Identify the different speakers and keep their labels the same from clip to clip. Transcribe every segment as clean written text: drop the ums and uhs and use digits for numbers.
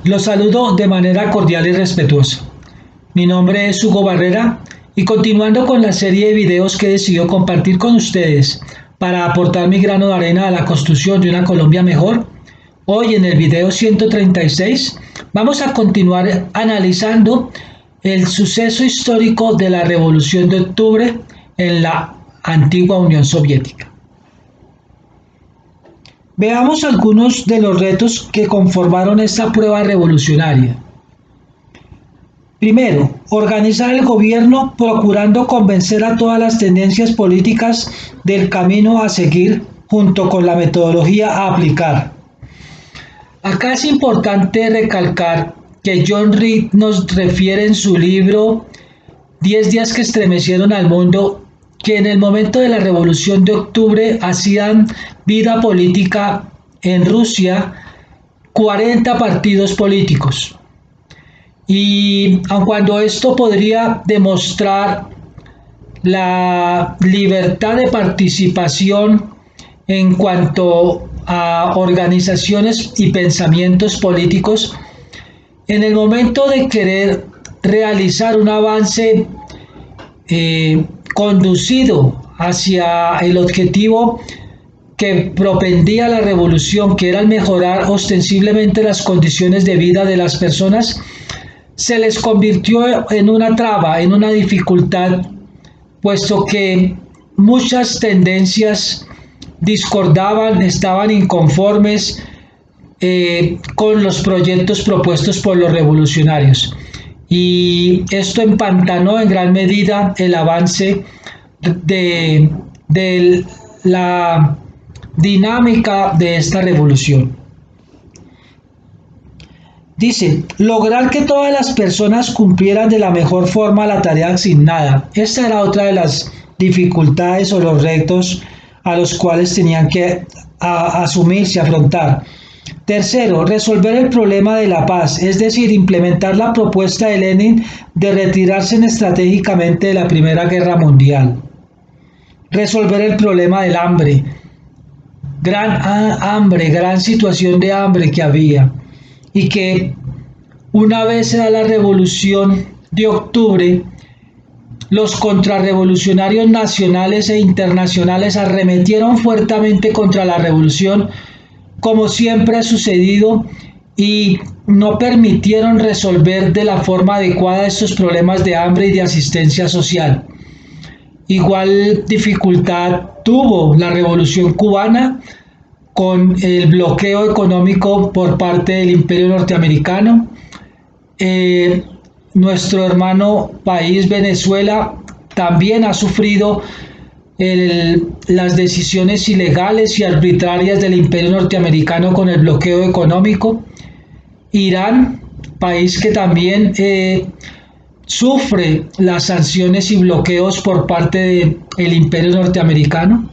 Speaker 1: Los saludo de manera cordial y respetuosa. Mi nombre es Hugo Barrera y continuando con la serie de videos que he decidido compartir con ustedes para aportar mi grano de arena a la construcción de una Colombia mejor, hoy en el video 136 vamos a continuar analizando el suceso histórico de la Revolución de Octubre en la antigua Unión Soviética. Veamos algunos de los retos que conformaron esta prueba revolucionaria. Primero, organizar el gobierno procurando convencer a todas las tendencias políticas del camino a seguir junto con la metodología a aplicar. Acá es importante recalcar que John Reed nos refiere en su libro 10 días que estremecieron al mundo que en el momento de la Revolución de Octubre hacían vida política en Rusia 40 partidos políticos. Y aun cuando esto podría demostrar la libertad de participación en cuanto a organizaciones y pensamientos políticos, en el momento de querer realizar un avance conducido hacia el objetivo que propendía la revolución, que era el mejorar ostensiblemente las condiciones de vida de las personas, se les convirtió en una traba, en una dificultad, puesto que muchas tendencias discordaban, estaban inconformes con los proyectos propuestos por los revolucionarios. Y esto empantanó en gran medida el avance de la dinámica de esta revolución. Dice, lograr que todas las personas cumplieran de la mejor forma la tarea asignada. Esta era otra de las dificultades o los retos a los cuales tenían que asumirse, afrontar. Tercero, resolver el problema de la paz, es decir, implementar la propuesta de Lenin de retirarse estratégicamente de la Primera Guerra Mundial. Resolver el problema del hambre, gran situación de hambre que había, y que una vez se da la Revolución de Octubre, los contrarrevolucionarios nacionales e internacionales arremetieron fuertemente contra la revolución, como siempre ha sucedido, y no permitieron resolver de la forma adecuada estos problemas de hambre y de asistencia social. Igual dificultad tuvo la Revolución Cubana con el bloqueo económico por parte del Imperio norteamericano. Nuestro hermano país Venezuela también ha sufrido las decisiones ilegales y arbitrarias del Imperio norteamericano con el bloqueo económico. Irán, país que también sufre las sanciones y bloqueos por parte del Imperio norteamericano.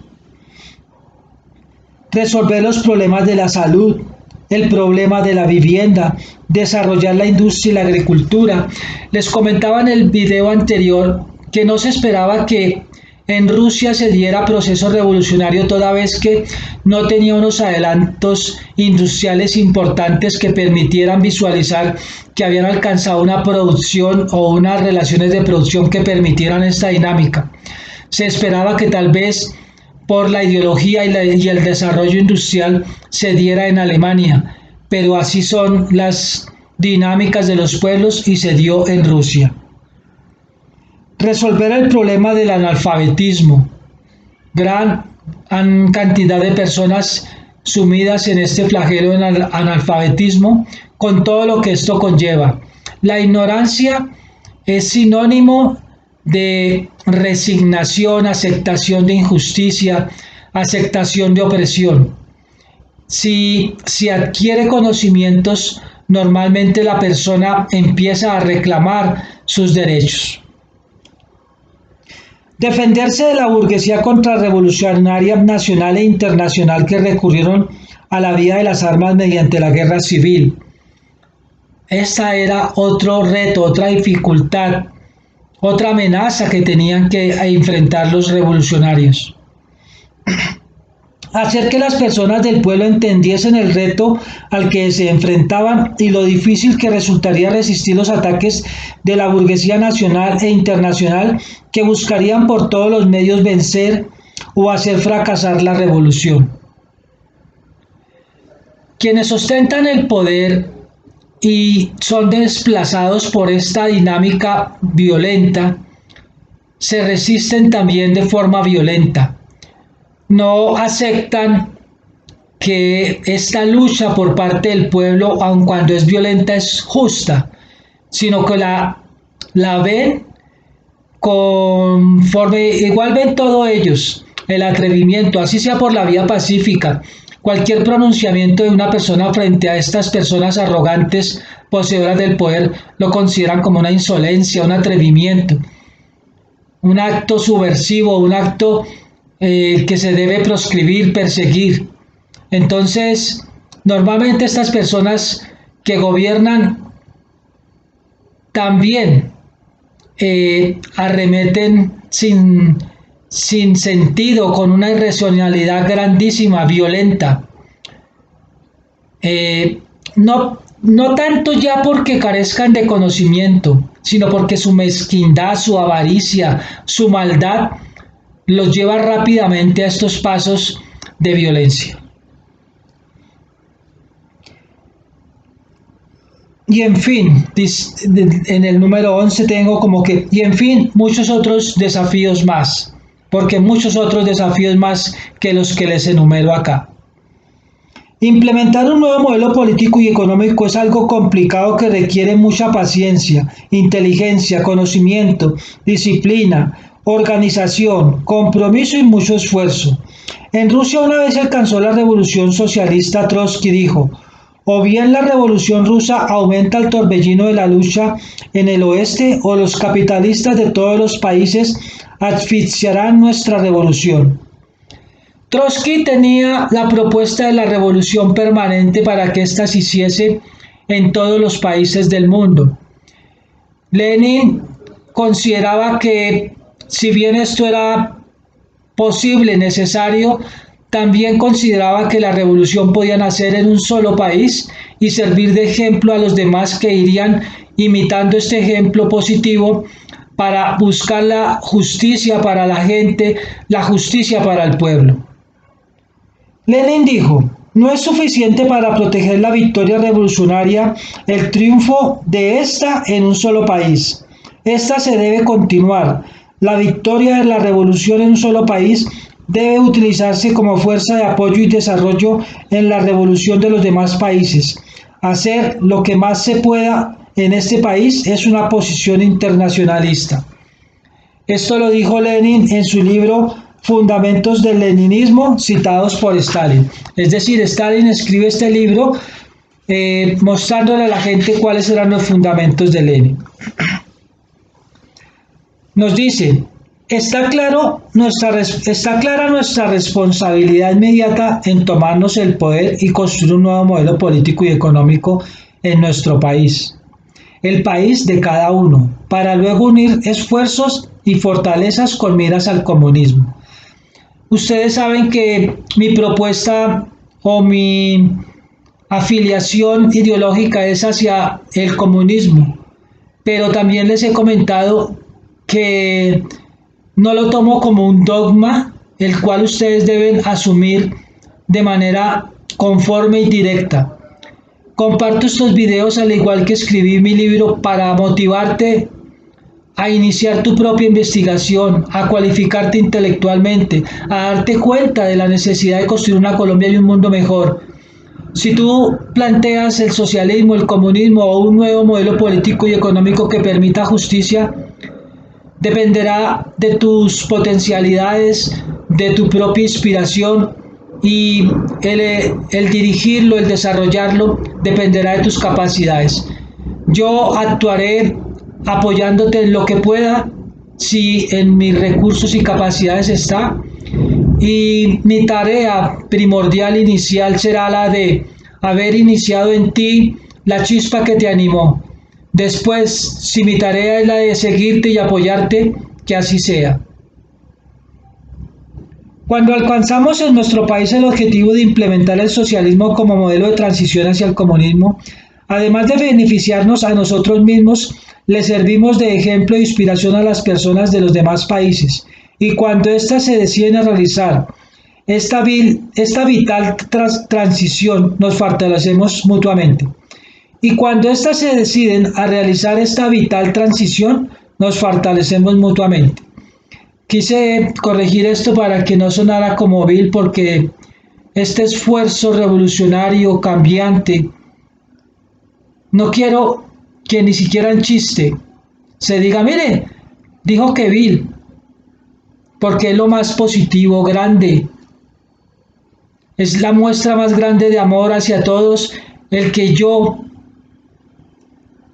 Speaker 1: Resolver los problemas de la salud, el problema de la vivienda, desarrollar la industria y la agricultura. Les comentaba en el video anterior que no se esperaba que en Rusia se diera proceso revolucionario toda vez que no tenía unos adelantos industriales importantes que permitieran visualizar que habían alcanzado una producción o unas relaciones de producción que permitieran esta dinámica. Se esperaba que tal vez por la ideología y el desarrollo industrial se diera en Alemania, pero así son las dinámicas de los pueblos y se dio en Rusia. Resolver el problema del analfabetismo. Gran cantidad de personas sumidas en este flagelo del analfabetismo, con todo lo que esto conlleva. La ignorancia es sinónimo de resignación, aceptación de injusticia, aceptación de opresión. Si se adquiere conocimientos, normalmente la persona empieza a reclamar sus derechos. Defenderse de la burguesía contrarrevolucionaria nacional e internacional que recurrieron a la vía de las armas mediante la guerra civil. Esta era otro reto, otra dificultad, otra amenaza que tenían que enfrentar los revolucionarios. hacer que las personas del pueblo entendiesen el reto al que se enfrentaban y lo difícil que resultaría resistir los ataques de la burguesía nacional e internacional que buscarían por todos los medios vencer o hacer fracasar la revolución. Quienes ostentan el poder y son desplazados por esta dinámica violenta, se resisten también de forma violenta. No aceptan que esta lucha por parte del pueblo, aun cuando es violenta, es justa, sino que la ven conforme, igual ven todos ellos, el atrevimiento, así sea por la vía pacífica. Cualquier pronunciamiento de una persona frente a estas personas arrogantes, poseedoras del poder, lo consideran como una insolencia, un atrevimiento, un acto subversivo, un acto que se debe proscribir, perseguir. Entonces, normalmente estas personas que gobiernan también arremeten sin sentido, con una irracionalidad grandísima, violenta. No tanto ya porque carezcan de conocimiento, sino porque su mezquindad, su avaricia, su maldad los lleva rápidamente a estos pasos de violencia. Y en fin, en el número 11 tengo como que, y en fin, muchos otros desafíos más, porque muchos otros desafíos más que los que les enumero acá. Implementar un nuevo modelo político y económico es algo complicado que requiere mucha paciencia, inteligencia, conocimiento, disciplina, organización, compromiso y mucho esfuerzo. En Rusia una vez se alcanzó la revolución socialista, Trotsky dijo: o bien la revolución rusa aumenta el torbellino de la lucha en el oeste, o los capitalistas de todos los países asfixiarán nuestra revolución. Trotsky tenía la propuesta de la revolución permanente para que ésta se hiciese en todos los países del mundo. Lenin consideraba que, si bien esto era posible, necesario, también consideraba que la revolución podía nacer en un solo país y servir de ejemplo a los demás que irían imitando este ejemplo positivo para buscar la justicia para la gente, la justicia para el pueblo. Lenin dijo: no es suficiente para proteger la victoria revolucionaria el triunfo de esta en un solo país. Esta se debe continuar. La victoria de la revolución en un solo país debe utilizarse como fuerza de apoyo y desarrollo en la revolución de los demás países. Hacer lo que más se pueda en este país es una posición internacionalista. Esto lo dijo Lenin en su libro Fundamentos del Leninismo, citados por Stalin. Es decir, Stalin escribe este libro mostrándole a la gente cuáles eran los fundamentos de Lenin. Nos dice: está clara nuestra responsabilidad inmediata en tomarnos el poder y construir un nuevo modelo político y económico en nuestro país, el país de cada uno, para luego unir esfuerzos y fortalezas con miras al comunismo. Ustedes saben que mi propuesta o mi afiliación ideológica es hacia el comunismo, pero también les he comentado que no lo tomo como un dogma, el cual ustedes deben asumir de manera conforme y directa. Comparto estos videos, al igual que escribí mi libro, para motivarte a iniciar tu propia investigación, a cualificarte intelectualmente, a darte cuenta de la necesidad de construir una Colombia y un mundo mejor. Si tú planteas el socialismo, el comunismo o un nuevo modelo político y económico que permita justicia, dependerá de tus potencialidades, de tu propia inspiración, y el dirigirlo, el desarrollarlo, dependerá de tus capacidades. Yo actuaré apoyándote en lo que pueda, si en mis recursos y capacidades está, y mi tarea primordial inicial será la de haber iniciado en ti la chispa que te animó. Después, si mi tarea es la de seguirte y apoyarte, que así sea. Cuando alcanzamos en nuestro país el objetivo de implementar el socialismo como modelo de transición hacia el comunismo, además de beneficiarnos a nosotros mismos, le servimos de ejemplo e inspiración a las personas de los demás países. Y cuando éstas se deciden a realizar esta vital transición, nos fortalecemos mutuamente. Y cuando éstas se deciden a realizar esta vital transición, nos fortalecemos mutuamente. Quise corregir esto para que no sonara como vil, porque este esfuerzo revolucionario, cambiante, no quiero que ni siquiera en chiste se diga, mire, dijo que vil, porque es lo más positivo, grande, es la muestra más grande de amor hacia todos, el que yo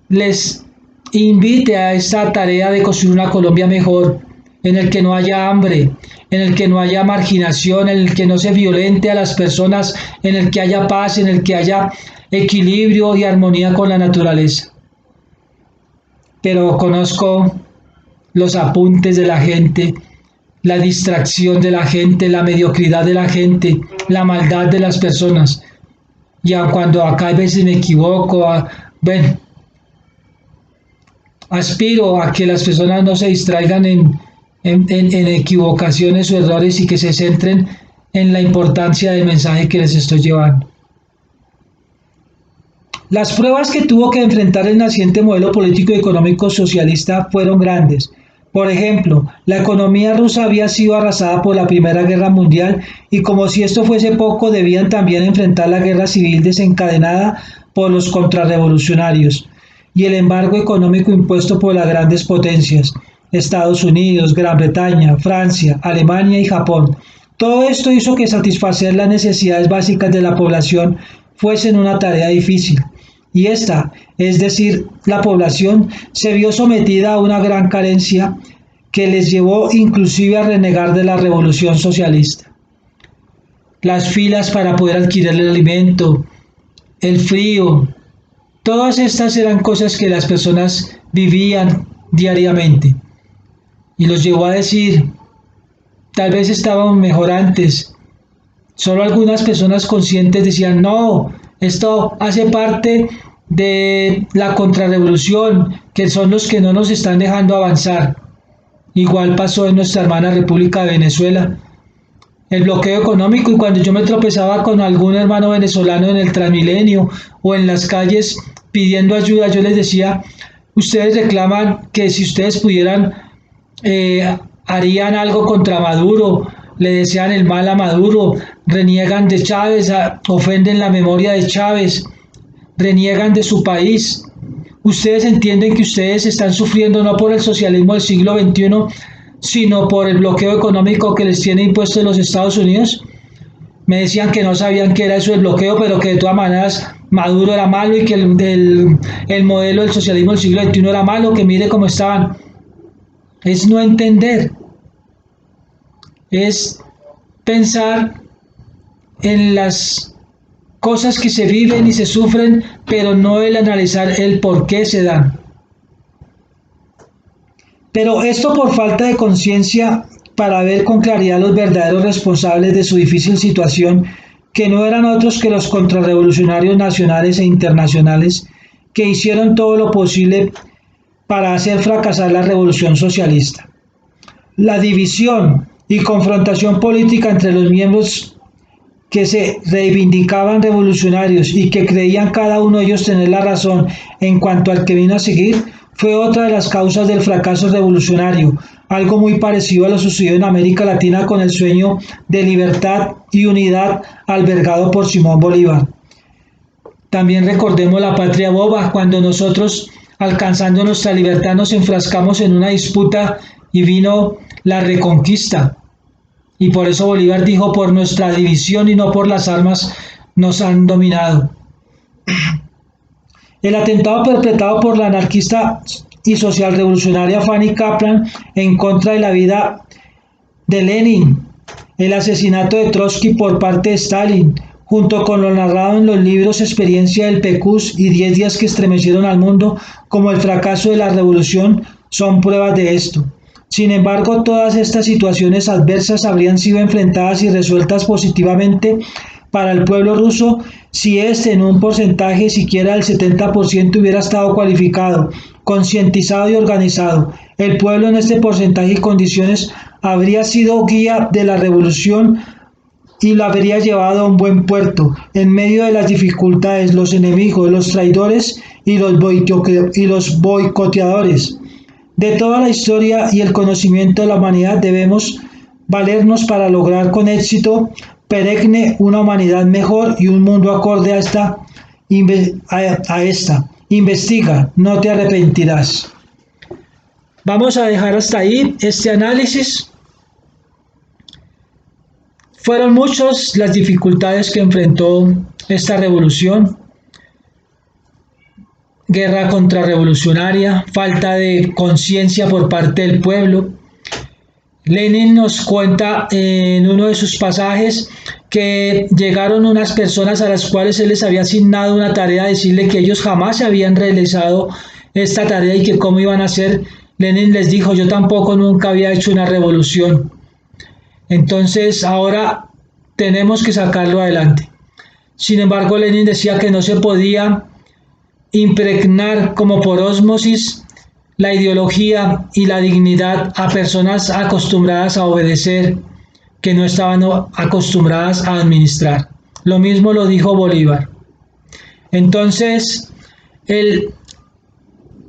Speaker 1: les invite a esta tarea de construir una Colombia mejor, en el que no haya hambre, en el que no haya marginación, en el que no se violente a las personas, en el que haya paz, en el que haya equilibrio y armonía con la naturaleza. Pero conozco los apuntes de la gente, la distracción de la gente, la mediocridad de la gente, la maldad de las personas. Y aun cuando acá a veces me equivoco, bueno, aspiro a que las personas no se distraigan en equivocaciones o errores y que se centren en la importancia del mensaje que les estoy llevando. Las pruebas que tuvo que enfrentar el naciente modelo político y económico socialista fueron grandes. Por ejemplo, la economía rusa había sido arrasada por la Primera Guerra Mundial y, como si esto fuese poco, debían también enfrentar la guerra civil desencadenada por los contrarrevolucionarios y el embargo económico impuesto por las grandes potencias, Estados Unidos, Gran Bretaña, Francia, Alemania y Japón. Todo esto hizo que satisfacer las necesidades básicas de la población fuesen una tarea difícil. Y esta, es decir, la población, se vio sometida a una gran carencia que les llevó inclusive a renegar de la revolución socialista. Las filas para poder adquirir el alimento, el frío, todas estas eran cosas que las personas vivían diariamente. Y los llevó a decir, tal vez estábamos mejor antes. Solo algunas personas conscientes decían, no, esto hace parte de la contrarrevolución, que son los que no nos están dejando avanzar. Igual pasó en nuestra hermana República de Venezuela. El bloqueo económico, y cuando yo me tropezaba con algún hermano venezolano en el Transmilenio o en las calles pidiendo ayuda, yo les decía, ustedes reclaman que si ustedes pudieran, harían algo contra Maduro, le desean el mal a Maduro, reniegan de Chávez, ofenden la memoria de Chávez, reniegan de su país. Ustedes entienden que ustedes están sufriendo no por el socialismo del siglo XXI, sino por el bloqueo económico que les tiene impuesto los Estados Unidos. Me decían que no sabían qué era eso del bloqueo, pero que de todas maneras Maduro era malo y que el modelo del socialismo del siglo XXI era malo, que mire cómo estaban. Es no entender, es pensar en las cosas que se viven y se sufren, pero no el analizar el por qué se dan. Pero esto por falta de conciencia para ver con claridad los verdaderos responsables de su difícil situación, que no eran otros que los contrarrevolucionarios nacionales e internacionales, que hicieron todo lo posible para hacer fracasar la revolución socialista. La división y confrontación política entre los miembros que se reivindicaban revolucionarios y que creían cada uno de ellos tener la razón en cuanto al camino a seguir, fue otra de las causas del fracaso revolucionario, algo muy parecido a lo sucedido en América Latina con el sueño de libertad y unidad albergado por Simón Bolívar. También recordemos la patria boba, cuando nosotros, alcanzando nuestra libertad, nos enfrascamos en una disputa y vino la reconquista. Y por eso Bolívar dijo, por nuestra división y no por las armas nos han dominado. El atentado perpetrado por la anarquista y socialrevolucionaria Fanny Kaplan en contra de la vida de Lenin, el asesinato de Trotsky por parte de Stalin, junto con lo narrado en los libros Experiencia del PQS y 10 días que estremecieron al mundo, como el fracaso de la revolución, son pruebas de esto. Sin embargo, todas estas situaciones adversas habrían sido enfrentadas y resueltas positivamente para el pueblo ruso si éste en un porcentaje siquiera del 70% hubiera estado cualificado, concientizado y organizado. El pueblo en este porcentaje y condiciones habría sido guía de la revolución y lo habría llevado a un buen puerto, en medio de las dificultades, los enemigos, los traidores y los boicoteadores. De toda la historia y el conocimiento de la humanidad debemos valernos para lograr con éxito perenne una humanidad mejor y un mundo acorde a esta. Investiga, no te arrepentirás. Vamos a dejar hasta ahí este análisis. Fueron muchas las dificultades que enfrentó esta revolución: guerra contrarrevolucionaria, falta de conciencia por parte del pueblo. Lenin nos cuenta en uno de sus pasajes que llegaron unas personas a las cuales él les había asignado una tarea, decirle que ellos jamás habían realizado esta tarea y que cómo iban a hacer. Lenin les dijo: yo tampoco nunca había hecho una revolución. Entonces ahora tenemos que sacarlo adelante. Sin embargo, Lenin decía que no se podía impregnar como por ósmosis la ideología y la dignidad a personas acostumbradas a obedecer, que no estaban acostumbradas a administrar. Lo mismo lo dijo Bolívar. Entonces, el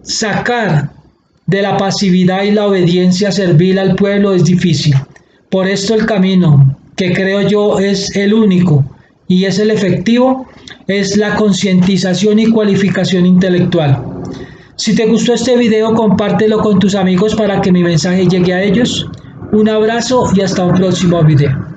Speaker 1: sacar de la pasividad y la obediencia servil al pueblo es difícil. Por esto el camino, que creo yo es el único y es el efectivo, es la concientización y cualificación intelectual. Si te gustó este video, compártelo con tus amigos para que mi mensaje llegue a ellos. Un abrazo y hasta un próximo video.